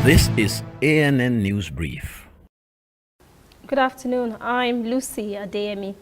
This is ANN News Brief. Good afternoon. I'm Lucy Adeyemi.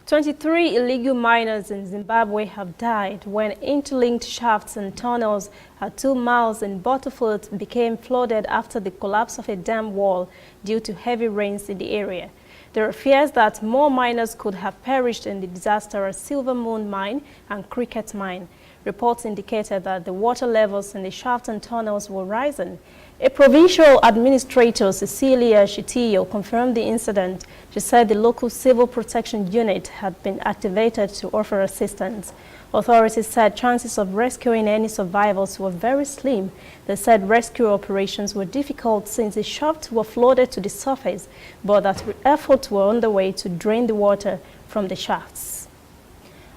23 illegal miners in Zimbabwe have died when interlinked shafts and tunnels at 2 miles in Butterfield became flooded after the collapse of a dam wall due to heavy rains in the area. There are fears that more miners could have perished in the disastrous Silver Moon mine and Cricket mine. Reports indicated that the water levels in the shaft and tunnels were rising. A provincial administrator, Cecilia Shitillo, confirmed the incident. She said the local civil protection unit had been activated to offer assistance. Authorities said chances of rescuing any survivors were very slim. They said rescue operations were difficult since the shafts were flooded to the surface, but that efforts were underway to drain the water from the shafts.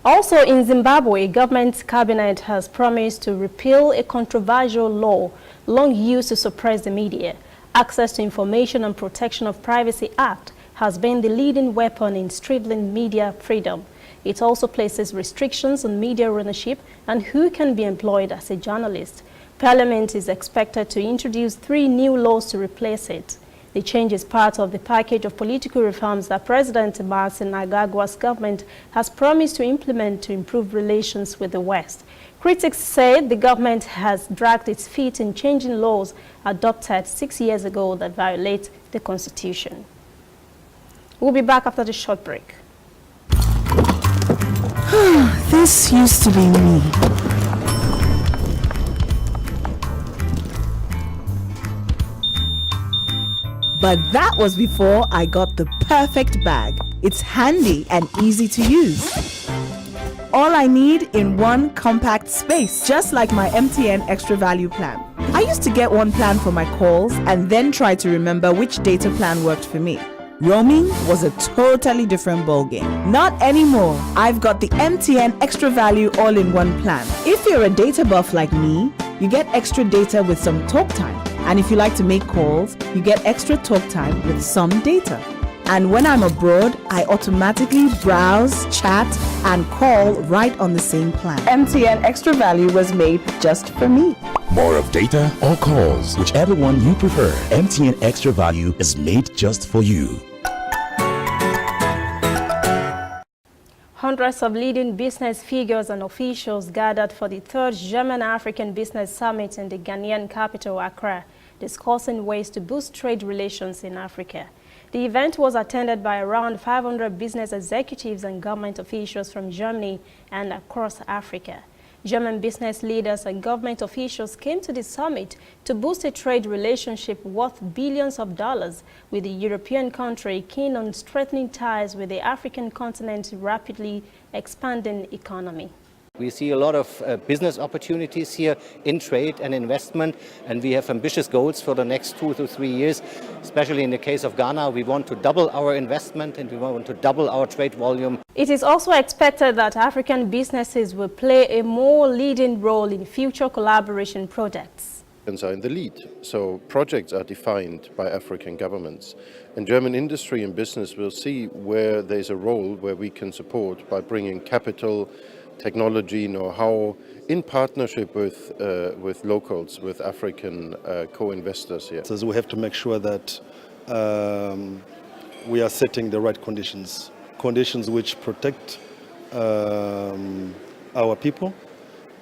Also in Zimbabwe, government cabinet has promised to repeal a controversial law long used to suppress the media. Access to Information and Protection of Privacy Act has been the leading weapon in stifling media freedom. It also places restrictions on media ownership and who can be employed as a journalist. Parliament is expected to introduce 3 new laws to replace it. The change is part of the package of political reforms that President Emerson Mnangagwa's government has promised to implement to improve relations with the West. Critics say the government has dragged its feet in changing laws adopted 6 years ago that violate the Constitution. We'll be back after this short break. This used to be me. But that was before I got the perfect bag. It's handy and easy to use. All I need in one compact space, just like my MTN Extra Value plan. I used to get one plan for my calls and then try to remember which data plan worked for me. Roaming was a totally different ballgame. Not anymore. I've got the MTN Extra Value all-in-one plan. If you're a data buff like me, you get extra data with some talk time. And if you like to make calls, you get extra talk time with some data. And when I'm abroad, I automatically browse, chat, and call right on the same plan. MTN Extra Value was made just for me. More of data or calls, whichever one you prefer. MTN Extra Value is made just for you. Hundreds of leading business figures and officials gathered for the 3rd German-African Business Summit in the Ghanaian capital, Accra, discussing ways to boost trade relations in Africa. The event was attended by around 500 business executives and government officials from Germany and across Africa. German business leaders and government officials came to the summit to boost a trade relationship worth billions of dollars with the European country keen on strengthening ties with the African continent's rapidly expanding economy. We see a lot of business opportunities here in trade and investment, and we have ambitious goals for the next 2 to 3 years. Especially in the case of Ghana, we want to double our investment and we want to double our trade volume. It is also expected that African businesses will play a more leading role in future collaboration projects. Are in the lead, so projects are defined by African governments, and German industry and business will see where there's a role where we can support by bringing capital, technology, know-how in partnership with locals, with African co-investors here. So we have to make sure that we are setting the right conditions which protect our people,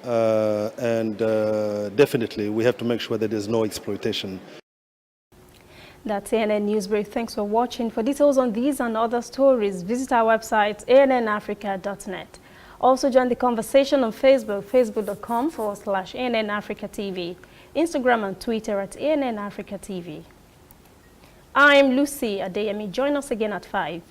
and definitely we have to make sure that there's no exploitation. That's ANN Newsbreak. Thanks for watching. For details on these and other stories, visit our website annafrica.net. Also join the conversation on Facebook, facebook.com/ANN Africa TV, Instagram and Twitter at ANN Africa TV. I'm Lucy Adeyemi. Join us again at 5.